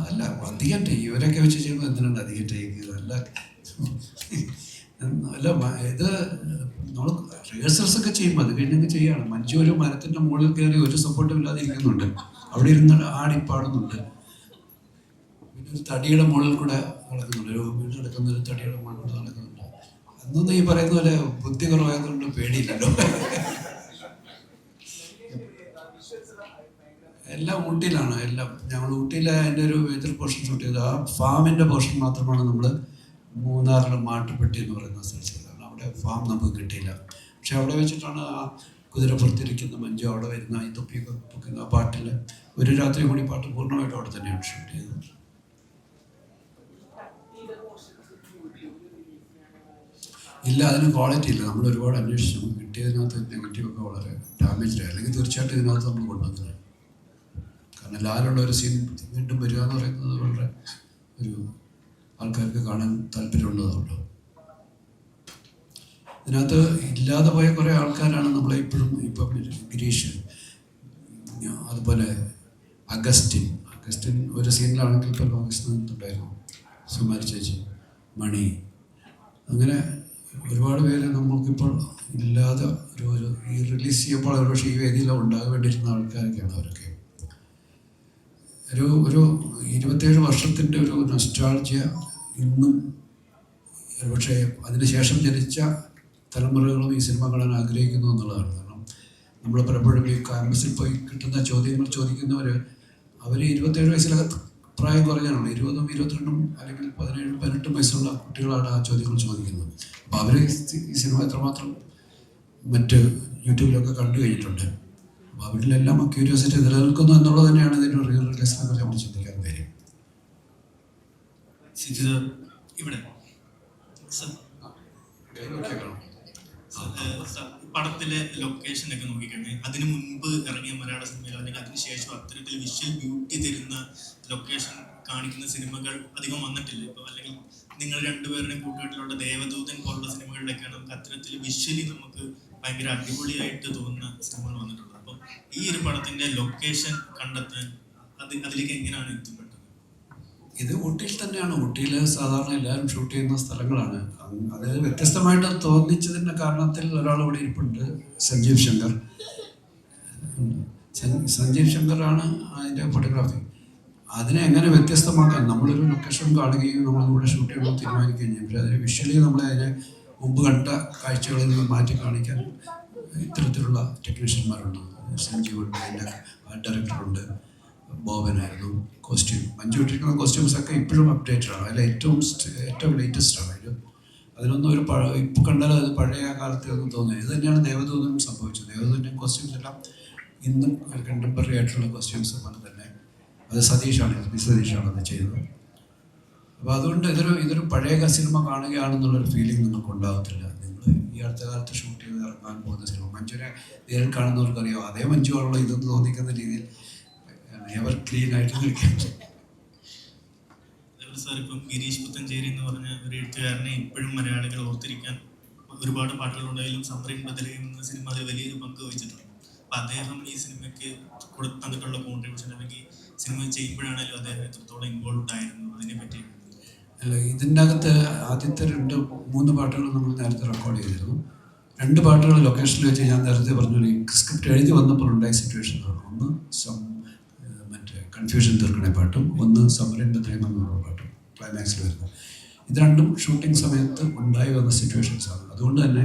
അല്ല അധികം ടേക്ക് ഇവരൊക്കെ വെച്ച് ചെയ്യുമ്പോൾ എന്തിനുണ്ട് അധികം ടേക്ക് അല്ല ഇത് നമ്മൾ റിഹേഴ്സൽസ് ഒക്കെ ചെയ്യുമ്പോൾ അത് കഴിഞ്ഞൊക്കെ ചെയ്യാണ്. മഞ്ജു ഒരു മരത്തിൻ്റെ മുകളിൽ കയറി ഒരു സപ്പോർട്ടും ഇല്ലാതെ ഇരിക്കുന്നുണ്ട്. അവിടെ ഇരുന്ന് ആടിപ്പാടുന്നുണ്ട്. പിന്നെ ഒരു തടിയുടെ മുകളിൽ കൂടെ നടക്കുന്നുണ്ട്. ഒരു വീട് നടക്കുന്ന ഒരു തടിയുടെ മുകളിൽ കൂടെ നടക്കുന്നുണ്ട്. അന്നൊന്നും ഈ പറയുന്ന പോലെ ബുദ്ധി കുറവായതുകൊണ്ട് പേടിയില്ലല്ലോ. എല്ലാം ഊട്ടിയിലാണ്. എല്ലാം ഞങ്ങൾ ഊട്ടിയിലെ അതിൻ്റെ ഒരു മേജർ പോർഷൻ ഷൂട്ട് ചെയ്തത്. ആ ഫാമിൻ്റെ പോർഷൻ മാത്രമാണ് നമ്മൾ മൂന്നാറിലെ മാട്ടുപ്പെട്ടി എന്ന് പറയുന്ന സ്ഥലത്ത് ചെയ്തത്. അവിടെ ഫാം നമുക്ക് കിട്ടിയില്ല. പക്ഷെ അവിടെ വെച്ചിട്ടാണ് ആ കുതിരപ്പുറത്തിരിക്കുന്ന മഞ്ജു അവിടെ വരുന്ന ഈ തൊപ്പിയൊക്കെ പൊക്കുന്ന ആ പാട്ടിൽ ഒരു രാത്രി കൂടി പാട്ട് പൂർണ്ണമായിട്ടും അവിടെ തന്നെയാണ് ഷൂട്ട് ചെയ്തത്. ഇല്ല, അതിന് ക്വാളിറ്റി ഇല്ല. നമ്മൾ ഒരുപാട് അന്വേഷിച്ചു, കിട്ടിയതിനകത്ത് നെഗറ്റീവൊക്കെ വളരെ ഡാമേജ്ഡ് ആയി. അല്ലെങ്കിൽ തീർച്ചയായിട്ടും ഇതിനകത്ത് നമ്മൾ കൊണ്ടുവന്നത്. കാരണം ലാലുള്ള ഒരു സീൻ വീണ്ടും വരിക എന്ന് പറയുന്നത് വളരെ ഒരു ആൾക്കാർക്ക് കാണാൻ താല്പര്യമുള്ളതുകൊണ്ട്. ഇതിനകത്ത് ഇല്ലാതെ പോയ കുറേ ആൾക്കാരാണ് നമ്മളെ ഇപ്പോഴും ഇപ്പം ഗിരീഷ്, അതുപോലെ അഗസ്റ്റിൻ ഒരു സീനിലാണെങ്കിൽ ഇപ്പോൾ ലോകസ്റ്റുണ്ടായിരുന്നു, സുമാരി ചേച്ചി, മണി, അങ്ങനെ ഒരുപാട് പേര് നമ്മൾക്കിപ്പോൾ ഇല്ലാതെ ഒരു ഈ റിലീസ് ചെയ്യുമ്പോൾ ഒരുപക്ഷെ ഈ വേദിയിൽ ഉണ്ടാകാൻ വേണ്ടിയിരുന്ന ആൾക്കാരൊക്കെയാണ് അവരൊക്കെ. ഒരു 27 വർഷത്തിൻ്റെ ഒരു നൊസ്റ്റാൾജിയ ഇന്നും ഒരുപക്ഷെ അതിനുശേഷം ജനിച്ച തലമുറകളും ഈ സിനിമ കാണാൻ ആഗ്രഹിക്കുന്നു എന്നുള്ളതാണ്. കാരണം നമ്മൾ പലപ്പോഴും ഈ ക്യാമ്പസിൽ പോയി കിട്ടുന്ന ചോദ്യങ്ങൾ ചോദിക്കുന്നവർ അവർ 27 വയസ്സിലകത്ത് പ്രായം കുറഞ്ഞാണ്, 20ഉം 22ഉം അല്ലെങ്കിൽ 17ഉം 18ഉം വയസ്സുള്ള കുട്ടികളാണ് ആ ചോദ്യങ്ങൾ ചോദിക്കുന്നത്. അപ്പോൾ അവർ ഈ സിനിമ എത്രമാത്രം മറ്റ് യൂട്യൂബിലൊക്കെ കണ്ടു കഴിഞ്ഞിട്ടുണ്ട്. അപ്പോൾ അവരിലെല്ലാം ആ ക്യൂരിയോസിറ്റി നിലനിൽക്കുന്നു എന്നുള്ളത് തന്നെയാണ് ഇതിൻ്റെ റിയൽ റിലീസിനെ കുറിച്ച് നമ്മൾ ചിന്തിക്കാൻ കാര്യം. ഇവിടെ പടത്തിലെ ലൊക്കേഷനൊക്കെ നോക്കിക്കഴിഞ്ഞാൽ അതിന് മുൻപ് ഇറങ്ങിയ മലയാള സിനിമയിൽ അല്ലെങ്കിൽ അതിനുശേഷം അത്തരത്തിൽ വിഷ്വൽ ബ്യൂട്ടി തരുന്ന ലൊക്കേഷൻ കാണിക്കുന്ന സിനിമകൾ അധികം വന്നിട്ടില്ല. ഇപ്പോൾ അല്ലെങ്കിൽ നിങ്ങൾ രണ്ടുപേരുടെയും കൂട്ടുകെട്ടിലുള്ള ദേവദൂതൻ പോലുള്ള സിനിമകളിലൊക്കെയാണ് നമുക്ക് അത്തരത്തിൽ വിഷ്വലി നമുക്ക് ഭയങ്കര അടിപൊളിയായിട്ട് തോന്നുന്ന സിനിമകൾ വന്നിട്ടുള്ളത്. അപ്പം ഈ ഒരു പടത്തിന്റെ ലൊക്കേഷൻ കണ്ടെത്താൻ അതിലേക്ക് എങ്ങനെയാണ് എത്തിപ്പെട്ടത്? ഇത് ഊട്ടിയിൽ തന്നെയാണ്. ഊട്ടിയിൽ സാധാരണ എല്ലാവരും ഷൂട്ട് ചെയ്യുന്ന സ്ഥലങ്ങളാണ്. അതായത് വ്യത്യസ്തമായിട്ട് തോന്നിച്ചതിൻ്റെ കാരണത്തിൽ ഒരാൾ ഇവിടെ ഇരിപ്പുണ്ട്, സഞ്ജീവ് ശങ്കറാണ് അതിൻ്റെ ഫോട്ടോഗ്രാഫി. അതിനെ എങ്ങനെ വ്യത്യസ്തമാക്കാൻ നമ്മളൊരു ലൊക്കേഷൻ കാണുകയും നമ്മളിവിടെ ഷൂട്ട് ചെയ്യണമെന്ന് തീരുമാനിക്കുകയും ചെയ്യും. പക്ഷേ അതിന് വിഷ്വലി നമ്മളതിനെ മുമ്പ് കണ്ട കാഴ്ചകളിൽ നിന്ന് മാറ്റി കാണിക്കാൻ ഇത്തരത്തിലുള്ള ടെക്നീഷ്യന്മാരുണ്ട്. സഞ്ജീവുണ്ട്, അതിൻ്റെ ആർട്ട് ഡയറക്ടറുണ്ട്, ബോബനായിരുന്നു. കോസ്റ്റ്യൂം മഞ്ജു ഇട്ടിരിക്കുന്ന കോസ്റ്റ്യൂംസൊക്കെ ഇപ്പോഴും അപ്ഡേറ്റഡ് ആണ്. അതിൽ ഏറ്റവും ലേറ്റസ്റ്റ് ആണ്. അതിലൊന്നും ഇപ്പോൾ കണ്ടാൽ അത് പഴയ കാലത്തെ ഒന്നും തോന്നുന്നത്. ഇത് തന്നെയാണ് ദേവദൂതനും സംഭവിച്ചത്. ദേവദൂതൻ്റെ കോസ്റ്റ്യൂംസ് എല്ലാം ഇന്നും കണ്ടംപററി ആയിട്ടുള്ള കോസ്റ്റ്യൂംസ് പോലെ തന്നെ. അത് സതീഷാണ് അത് ചെയ്തത്. അപ്പോൾ അതുകൊണ്ട് ഇതൊരു പഴയ സിനിമ കാണുകയാണെന്നുള്ളൊരു ഫീലിംഗ് നിങ്ങൾക്ക് ഉണ്ടാകത്തില്ല. നിങ്ങൾ ഈ അടുത്ത കാലത്ത് ഷൂട്ട് ചെയ്ത് ഇറങ്ങാൻ പോകുന്ന സിനിമ മഞ്ജുവിനെ നേരിൽ കാണുന്നവർക്കറിയാം. അതേ മഞ്ജുവാണല്ലോ ഇതൊന്ന് തോന്നിക്കുന്ന രീതിയിൽ എവർ ക്ലീൻ ആയിട്ട് നിൽക്കാൻ. സാർ, ഇപ്പം ഗിരീഷ് പുത്തഞ്ചേരി എന്ന് പറഞ്ഞ ഒരു എഴുത്തുകാരനെ ഇപ്പോഴും മലയാളികൾ ഓർത്തിരിക്കാൻ ഒരുപാട് പാട്ടുകളുണ്ടായാലും സമ്മറിൻ ബദലയും എന്ന സിനിമ അത് വലിയൊരു പങ്ക് വഹിച്ചിട്ടുണ്ട്. അപ്പം അദ്ദേഹം ഈ സിനിമയ്ക്ക് തന്നിട്ടുള്ള കോൺട്രിബ്യൂഷൻ അല്ലെങ്കിൽ സിനിമ ചെയ്യുമ്പോഴാണെങ്കിലും അദ്ദേഹം എത്രത്തോളം ഇൻവോൾവ് ആയിരുന്നു അതിനെ പറ്റി? അല്ല, ഇതിൻ്റെ അകത്ത് ആദ്യത്തെ 2-3 പാട്ടുകൾ നമ്മൾ നേരത്തെ റെക്കോർഡ് ചെയ്തിരുന്നു. 2 പാട്ടുകൾ ലൊക്കേഷനിൽ വെച്ച് ഞാൻ നേരത്തെ പറഞ്ഞു സ്ക്രിപ്റ്റ് എഴുതി വന്നപ്പോൾ ഉണ്ടായ സിറ്റുവേഷനാണ്. ഒന്ന് കൺഫ്യൂഷൻ തീർക്കണ പാട്ടും ഒന്ന് സമ്മറിൻ്റെ ത്രയം എന്നുള്ള പാട്ടും ക്ലൈമാക്സിൽ വരുന്നത്. ഇത് രണ്ടും ഷൂട്ടിംഗ് സമയത്ത് ഉണ്ടായി വന്ന സിറ്റുവേഷൻസാണ്. അതുകൊണ്ട് തന്നെ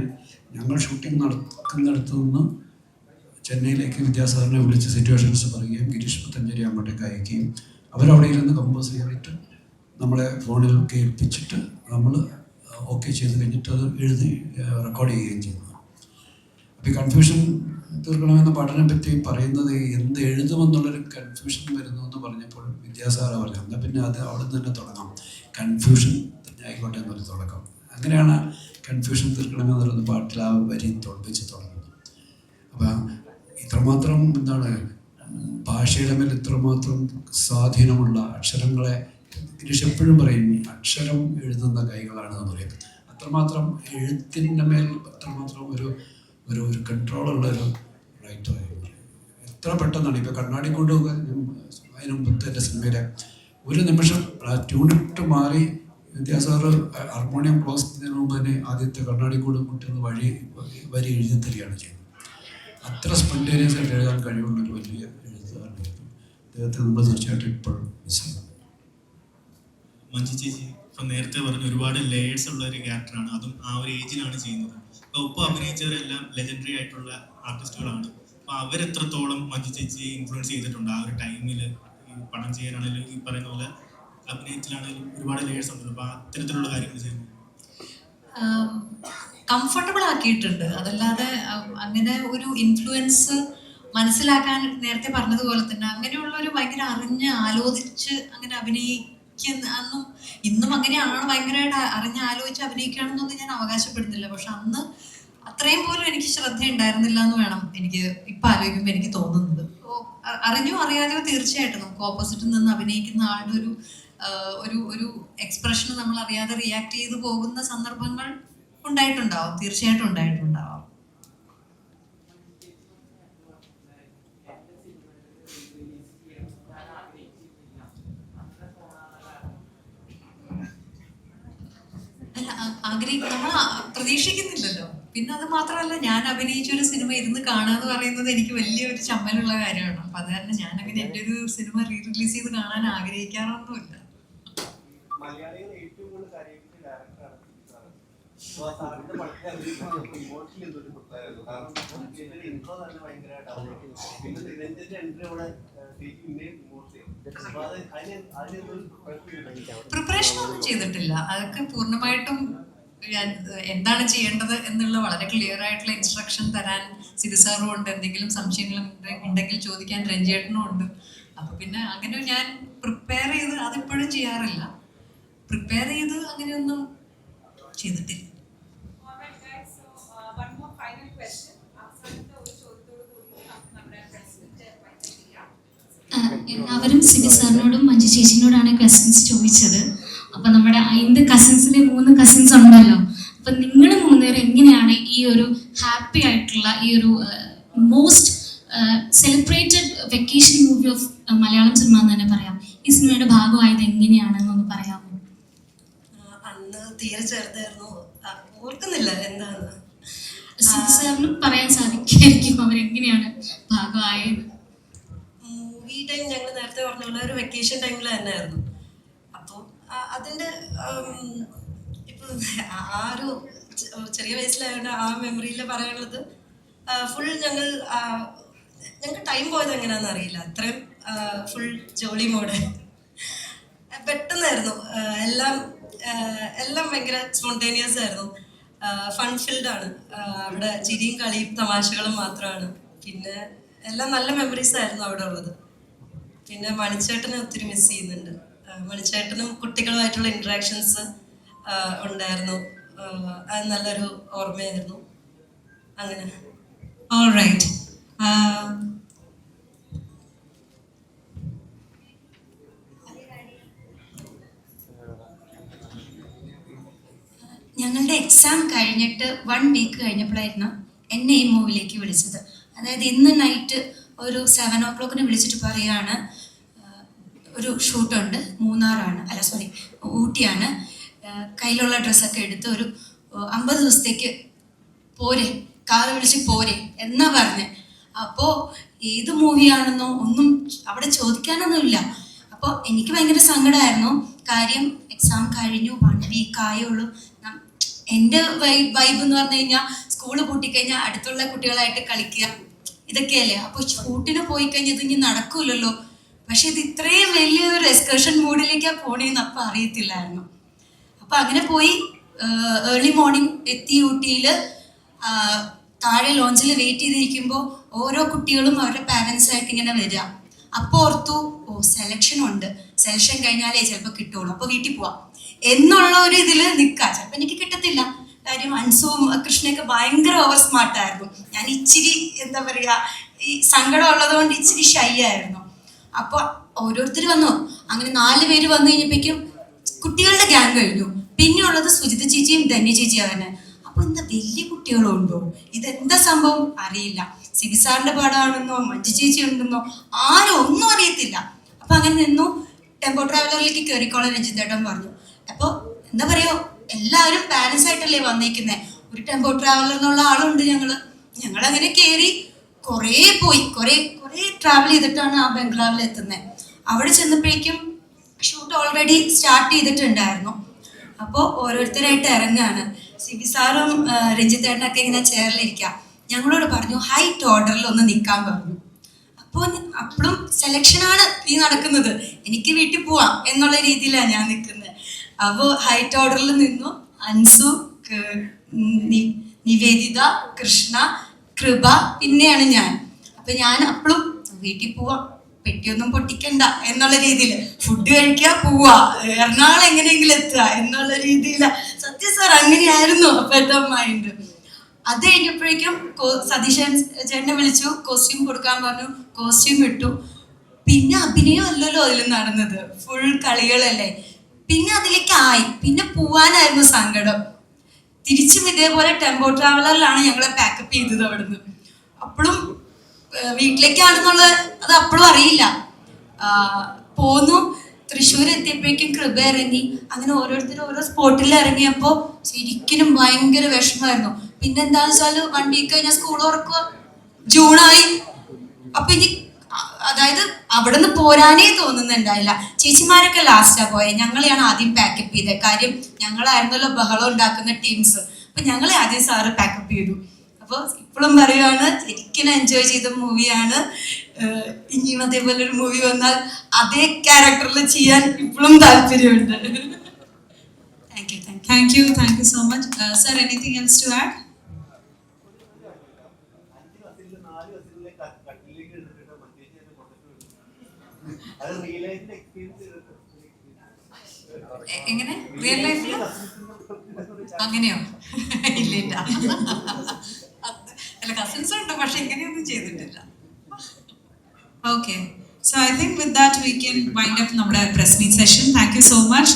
ഞങ്ങൾ ഷൂട്ടിംഗ് നടക്കുന്നിടത്തു നിന്ന് ചെന്നൈയിലേക്ക് വിദ്യാസാഗറിനെ വിളിച്ച് സിറ്റുവേഷൻസ് പറയുകയും ഗിരീഷ് പുത്തഞ്ചേരി അങ്ങോട്ടേക്ക് അയക്കുകയും അവരവിടെ ഇരുന്ന് കമ്പോസ് ചെയ്തിട്ട് നമ്മളെ ഫോണിൽ കേൾപ്പിച്ചിട്ട് നമ്മൾ ഓക്കെ ചെയ്ത് കഴിഞ്ഞിട്ട് അത് എഴുതി റെക്കോർഡ് ചെയ്യുകയും ചെയ്യുന്നു. അപ്പോൾ ഈ കൺഫ്യൂഷൻ തീർക്കണമെന്ന പാട്ടിനെ പറ്റി പറയുന്നത് എന്ത് എഴുതുമെന്നുള്ളൊരു കൺഫ്യൂഷൻ വരുന്നു എന്ന് പറഞ്ഞപ്പോൾ വിദ്യാസാഗർ പറഞ്ഞു എന്നാൽ പിന്നെ അത് അവിടെ നിന്ന് തന്നെ തുടങ്ങാം, കൺഫ്യൂഷൻ തന്നെ ആയിക്കോട്ടെ എന്നൊരു തുടക്കം. അങ്ങനെയാണ് കൺഫ്യൂഷൻ തീർക്കണമെന്ന് പറയുന്ന പാട്ടിൽ ആ വരി തോൽപ്പിച്ച് തുടങ്ങുന്നത്. അപ്പം ഇത്രമാത്രം ഭാഷയുടെ മേൽ ഇത്രമാത്രം സ്വാധീനമുള്ള അക്ഷരങ്ങളെ ഗിരീഷ് എപ്പോഴും പറയും അക്ഷരം എഴുതുന്ന കൈകളാണെന്ന് പറയും. അത്രമാത്രം എഴുത്തിൻ്റെ മേൽ അത്രമാത്രം ഒരു കൺട്രോളുള്ള ഒരു റൈറ്ററായിരുന്നു. എത്ര പെട്ടെന്നാണ് ഇപ്പോൾ കണ്ണാടിക്കൂട് അതിന് മുമ്പത്തെ എൻ്റെ സിനിമയിലെ ഒരു നിമിഷം ട്യൂണിട്ട് മാറി വിദ്യാസാഗർ ഹാർമോണിയം ക്ലോസ് ചെയ്യുന്നതിന് മുമ്പ് തന്നെ ആദ്യത്തെ കണ്ണാടിക്കൂട് മുട്ടുന്ന വരി എഴുതി തരികയാണ് ചെയ്യുന്നത്. അത്ര സ്പോണ്ടേനിയസ് ആയിട്ട് എഴുതാൻ കഴിവുള്ളൊരു വലിയ എഴുത്തുകാരനായിരുന്നു. അദ്ദേഹത്തെ നമ്മൾ തീർച്ചയായിട്ടും ഇപ്പോഴും മിസ് ചെയ്യുന്നു. മഞ്ജു ചേച്ചി ഇപ്പം നേരത്തെ പറഞ്ഞ ഒരുപാട് ലേയേഴ്സ് ഉള്ള ഒരു ക്യാരക്ടറാണ്, അതും ആ ഒരു ഏജിലാണ് ചെയ്യുന്നത്. അപ്പോൾ ഒപ്പം അഭിനയിച്ചവരെല്ലാം ലെജൻഡറി ആയിട്ടുള്ള ആർട്ടിസ്റ്റുകളാണ്. അപ്പോൾ അവരെത്രത്തോളം മഞ്ജു ചേച്ചിയെ ഇൻഫ്ലുവൻസ് ചെയ്തിട്ടുണ്ട് ആ ഒരു ടൈമിൽ? ഈ പടം ചെയ്യാനാണെങ്കിലും ഈ പറയുന്ന പോലെ അഭിനയത്തിലാണെങ്കിലും ഒരുപാട് ലേയേഴ്സ് ഉണ്ടല്ലോ. അപ്പോൾ അത്തരത്തിലുള്ള കാര്യങ്ങൾ ചെയ്യുന്നത് കംഫർട്ടബിൾ ആക്കിയിട്ടുണ്ട്. അതല്ലാതെ അങ്ങനെ ഒരു ഇൻഫ്ലുവൻസ് മനസ്സിലാക്കാൻ നേരത്തെ പറഞ്ഞതുപോലെ തന്നെ അങ്ങനെയുള്ള ഒരു ഭയങ്കര അറിഞ്ഞ് ആലോചിച്ച് അങ്ങനെ അഭിനയിക്കുന്ന ഇന്നും അങ്ങനെയാണ്, ഭയങ്കരമായിട്ട് അറിഞ്ഞ് ആലോചിച്ച് അഭിനയിക്കുകയാണെന്നൊന്നും ഞാൻ അവകാശപ്പെടുന്നില്ല. പക്ഷെ അന്ന് അത്രയും പോലും എനിക്ക് ശ്രദ്ധ ഉണ്ടായിരുന്നില്ല എന്ന് വേണം എനിക്ക് ഇപ്പം ആലോചിക്കുമ്പോൾ എനിക്ക് തോന്നുന്നത്. അറിഞ്ഞോ അറിയാതെയോ തീർച്ചയായിട്ടും നമുക്ക് ഓപ്പോസിറ്റിൽ നിന്ന് അഭിനയിക്കുന്ന ആളുടെ ഒരു എക്സ്പ്രഷന് നമ്മൾ അറിയാതെ റിയാക്ട് ചെയ്ത് പോകുന്ന സന്ദർഭങ്ങൾ ഉണ്ടായിട്ടുണ്ടാവും, തീർച്ചയായിട്ടും ഉണ്ടായിട്ടുണ്ടാവാം. അല്ല, നമ്മൾ പ്രതീക്ഷിക്കുന്നില്ലല്ലോ. പിന്നെ അത് മാത്രമല്ല, ഞാൻ അഭിനയിച്ച ഒരു സിനിമ ഇരുന്ന് കാണുക എന്ന് പറയുന്നത് എനിക്ക് വലിയൊരു ചമ്മലുള്ള കാര്യമാണ്. അപ്പൊ അത് കാരണം ഞാൻ അങ്ങനെ എൻ്റെ ഒരു സിനിമ റിലീസ് ചെയ്ത് കാണാൻ ആഗ്രഹിക്കാറൊന്നുമില്ല. പ്രിപ്പറേഷൻ ഒന്നും ചെയ്തിട്ടില്ല. അതൊക്കെ പൂർണ്ണമായിട്ടും എന്താണ് ചെയ്യേണ്ടത് എന്നുള്ള വളരെ ക്ലിയർ ആയിട്ടുള്ള ഇൻസ്ട്രക്ഷൻ തരാൻ സിബി സാറും ഉണ്ട്. എന്തെങ്കിലും സംശയങ്ങൾ ഉണ്ടെങ്കിൽ ചോദിക്കാൻ രഞ്ജേട്ടനും ഉണ്ട്. അപ്പൊ പിന്നെ അങ്ങനെ ഞാൻ പ്രിപ്പയർ ചെയ്ത് അതിപ്പോഴും ചെയ്യാറില്ല. പ്രിപ്പയർ ചെയ്ത് അങ്ങനെയൊന്നും ചെയ്തിട്ടില്ല. എല്ലാവരും സിബി സാറിനോടും മഞ്ജു ചേച്ചിനോടാണ് ക്വസ്റ്റ്യൻസ് ചോദിച്ചത്. അപ്പൊ നമ്മുടെ 5 കസിൻസിലെ 3 കസിൻസ് ഉണ്ടല്ലോ. അപ്പൊ നിങ്ങൾ 3 പേര് എങ്ങനെയാണ് ഈ ഒരു ഹാപ്പി ആയിട്ടുള്ള ഈ ഒരു most celebrated vacation movie of Malayalam cinema എന്ന് തന്നെ പറയാം, ഈ സിനിമയുടെ ഭാഗമായത് എങ്ങനെയാണെന്നൊന്ന് പറയാമോ? അന്ന് തീരെ ചെറുതായിരുന്നു, ഓർക്കുന്നില്ല എന്താന്ന്. സിബി സാറിന് പറയാൻ സാധിക്കുമായിരിക്കും അവരെങ്ങനെയാണ് ഭാഗമായത്. മൂവി ടൈം ഞങ്ങൾ നേരത്തെ പറഞ്ഞ പോലെ ഒരു വെക്കേഷൻ ടൈമിൽ തന്നെ ആയിരുന്നു. അപ്പോൾ അതിൻ്റെ ഇപ്പം ആ ഒരു ചെറിയ വയസ്സിലായതുകൊണ്ട് ആ മെമ്മറിയിൽ പറയാനുള്ളത് ഫുൾ ഞങ്ങൾക്ക് ടൈം പോയത് എങ്ങനെയാണെന്ന് അറിയില്ല. അത്രയും ഫുൾ ജോളി മോഡ് പെട്ടെന്നായിരുന്നു. എല്ലാം ഭയങ്കര സ്പോണ്ടേനിയസ് ആയിരുന്നു. ഫൺ ഫിൽഡ് ആണ്. അവിടെ ചിരിയും കളിയും തമാശകളും മാത്രമാണ്. പിന്നെ എല്ലാം നല്ല മെമ്മറീസ് ആയിരുന്നു അവിടെ ഉള്ളത്. പിന്നെ മണിച്ചേട്ടനെ ഒത്തിരി മിസ് ചെയ്യുന്നുണ്ട്. മണിച്ചേട്ടനും കുട്ടികളുമായിട്ടുള്ള ഇൻട്രാക്ഷൻസ് ഉണ്ടായിരുന്നു. അത് നല്ലൊരു ഓർമ്മയായിരുന്നു. അങ്ങനെ ഓൾറൈറ്റ്. ഞങ്ങളുടെ എക്സാം കഴിഞ്ഞിട്ട് 1 വീക്ക് കഴിഞ്ഞപ്പോഴായിരുന്നു എന്നെ ഈ മൂവിലേക്ക് വിളിച്ചത്. അതായത് ഇന്ന് നൈറ്റ് ഒരു 7 o'clock വിളിച്ചിട്ട് പറയുകയാണ്, ഒരു ഷൂട്ടുണ്ട്, ഊട്ടിയാണ്, കയ്യിലുള്ള ഡ്രസ്സൊക്കെ എടുത്ത് ഒരു 50 ദിവസത്തേക്ക് പോരെ, കാറ് വിളിച്ച് പോരെ എന്നാ പറഞ്ഞേ. അപ്പോൾ ഏത് മൂവിയാണെന്നോ ഒന്നും അവിടെ ചോദിക്കാനൊന്നുമില്ല. അപ്പോൾ എനിക്ക് ഭയങ്കര സങ്കടമായിരുന്നു. കാര്യം എക്സാം കഴിഞ്ഞു, 1 വീക്ക് ആയുള്ളൂ. എൻ്റെ വൈബ് എന്ന് പറഞ്ഞു കഴിഞ്ഞാൽ സ്കൂള് പൂട്ടിക്കഴിഞ്ഞാൽ അടുത്തുള്ള കുട്ടികളായിട്ട് കളിക്കുക, ഇതൊക്കെയല്ലേ. അപ്പോൾ ഷൂട്ടിന് പോയി കഴിഞ്ഞാൽ ഇത് ഇനി നടക്കൂലല്ലോ. പക്ഷെ ഇത് ഇത്രയും വലിയൊരു എക്സ്കർഷൻ മൂഡിലേക്കാണ് പോണേന്ന് അപ്പം അറിയത്തില്ലായിരുന്നു. അപ്പം അങ്ങനെ പോയി ഏർലി മോർണിംഗ് എത്തി ഊട്ടിയിൽ. താഴെ ലോഞ്ചിൽ വെയിറ്റ് ചെയ്തിരിക്കുമ്പോൾ ഓരോ കുട്ടികളും അവരുടെ പാരൻസായിട്ട് ഇങ്ങനെ വരിക. അപ്പോൾ ഓർത്തു, സെലക്ഷൻ ഉണ്ട്, സെലക്ഷൻ കഴിഞ്ഞാലേ ചിലപ്പോൾ കിട്ടുള്ളൂ, അപ്പോൾ വീട്ടിൽ പോവാം എന്നുള്ള ഒരു ഇതിൽ നിൽക്കാം. ചിലപ്പോൾ എനിക്ക് കിട്ടത്തില്ല. കാര്യം അൻസുവും കൃഷ്ണയൊക്കെ ഭയങ്കര ഓവർ സ്മാർട്ടായിരുന്നു. ഞാൻ ഇച്ചിരി എന്താ പറയുക, ഈ സങ്കടം ഉള്ളതുകൊണ്ട് ഇച്ചിരി ഷൈ ആയിരുന്നു. അപ്പോൾ ഓരോരുത്തർ വന്നു. അങ്ങനെ 4 പേര് വന്നു കഴിഞ്ഞപ്പോഴേക്കും കുട്ടികളുടെ ഗ്യാങ് കഴിഞ്ഞു. പിന്നെ ഉള്ളത് സുജിത ചേച്ചിയും ധന്യ ചേച്ചിയാണ് തന്നെ. അപ്പോൾ എന്താ വലിയ കുട്ടികളുണ്ടോ, ഇതെന്താ സംഭവം അറിയില്ല. സിബി സാറിന്റെ പടമാണെന്നോ മഞ്ജു ചേച്ചി ഉണ്ടെന്നോ ആരും ഒന്നും അറിയത്തില്ല. അപ്പം അങ്ങനെ നിന്നു. ടെമ്പോ ട്രാവലറിലേക്ക് കയറിക്കോളാൻ രഞ്ജിത്തേട്ടൻ പറഞ്ഞു. അപ്പോൾ എന്താ പറയുക, എല്ലാവരും പാരൻസ് ആയിട്ടല്ലേ വന്നേക്കുന്നത്. ഒരു ടെമ്പോ ട്രാവലർ എന്നുള്ള ആളുണ്ട്. ഞങ്ങളങ്ങനെ കയറി കുറേ ട്രാവൽ ചെയ്തിട്ടാണ് ആ ബംഗ്ലാവിൽ എത്തുന്നത്. അവിടെ ചെന്നപ്പോഴേക്കും ഷൂട്ട് ഓൾറെഡി സ്റ്റാർട്ട് ചെയ്തിട്ടുണ്ടായിരുന്നു. അപ്പോൾ ഓരോരുത്തരായിട്ട് ഇറങ്ങുകയാണ്. സിബി സാറും രഞ്ജിത്തേട്ടനൊക്കെ ഇങ്ങനെ ചെയറിലിരിക്കുക. ഞങ്ങളോട് പറഞ്ഞു ഹൈറ്റ് ഓർഡറിൽ ഒന്ന് നിൽക്കാൻ പറഞ്ഞു. അപ്പോൾ അപ്പോഴും സെലക്ഷനാണ് ഈ നടക്കുന്നത്, എനിക്ക് വീട്ടിൽ പോവാം എന്നുള്ള രീതിയിലാണ് ഞാൻ നിൽക്കുന്നത്. അപ്പോൾ ഹൈറ്റ് ഓർഡറിൽ നിന്നു. അൻസു, നിവേദിത, കൃഷ്ണ, കൃപ, പിന്നെയാണ് ഞാൻ. അപ്പൊ ഞാൻ അപ്പോഴും വീട്ടിൽ പോവാം, പെട്ടിയൊന്നും പൊട്ടിക്കണ്ട എന്നുള്ള രീതിയിൽ, ഫുഡ് കഴിക്കുക, പോവുക, എറണാകുളം എങ്ങനെയെങ്കിലും എത്തുക എന്നുള്ള രീതിയിൽ. സത്യം സാർ അങ്ങനെയായിരുന്നു അപ്പോഴത്തെ മൈൻഡ്. അത് കഴിഞ്ഞപ്പോഴേക്കും സതീശൻ ചേട്ടനെ വിളിച്ചു, കോസ്റ്റ്യൂം കൊടുക്കാൻ പറഞ്ഞു, കോസ്റ്റ്യൂം ഇട്ടു. പിന്നെ അഭിനയം അല്ലല്ലോ അതിൽ നടന്നത്, ഫുൾ കളികളല്ലേ. പിന്നെ അതിലേക്ക് ആയി, പിന്നെ പോവാനായിരുന്നു സങ്കടം. തിരിച്ചും ഇതേപോലെ ടെമ്പോ ട്രാവലറിലാണ് ഞങ്ങളെ പാക്കപ്പ് ചെയ്തത് അവിടുന്ന്. അപ്പോഴും വീട്ടിലേക്കാണെന്നുള്ള അത് അപ്പോഴും അറിയില്ല. പോന്നു, തൃശ്ശൂർ എത്തിയപ്പോഴേക്കും കൃപ ഇറങ്ങി. അങ്ങനെ ഓരോരുത്തരും ഓരോ സ്പോട്ടിൽ ഇറങ്ങിയപ്പോൾ ശരിക്കും ഭയങ്കര വിഷമമായിരുന്നു. പിന്നെന്താന്ന് വെച്ചാൽ 1 വീക്ക് കഴിഞ്ഞാൽ സ്കൂൾ തുറക്കുക, ജൂണായി. അപ്പൊ ഇനി അതായത് അവിടെ നിന്ന് പോരാനേ തോന്നുന്നുണ്ടായില്ല. ചേച്ചിമാരൊക്കെ ലാസ്റ്റാ പോയെ, ഞങ്ങളെയാണ് ആദ്യം പാക്കപ്പ് ചെയ്തത്. കാര്യം ഞങ്ങളായിരുന്നല്ലോ ബഹളം ഉണ്ടാക്കുന്ന ടീംസ്. അപ്പൊ ഞങ്ങളെ ആദ്യം സാറ് പാക്കപ്പ് ചെയ്തു. അപ്പോൾ ഇപ്പോഴും പറയുവാണ്, ശരിക്കും എൻജോയ് ചെയ്ത മൂവിയാണ്. ഇനിയും അതേപോലെ ഒരു മൂവി വന്നാൽ അതേ ക്യാരക്ടറിൽ ചെയ്യാൻ ഇപ്പോഴും താല്പര്യമുണ്ട്. Thank you so much. Sir, anything else to add? എങ്ങനെ റിയൽ ലൈഫിൽ അങ്ങനെയോ? ഇല്ല, അല്ല കസിൻസ് ഉണ്ട്, പക്ഷെ ഇങ്ങനെയൊന്നും ചെയ്തിട്ടില്ല. Okay, so I think with that we can wind up നമ്മുടെ press meet session. Thank you so much.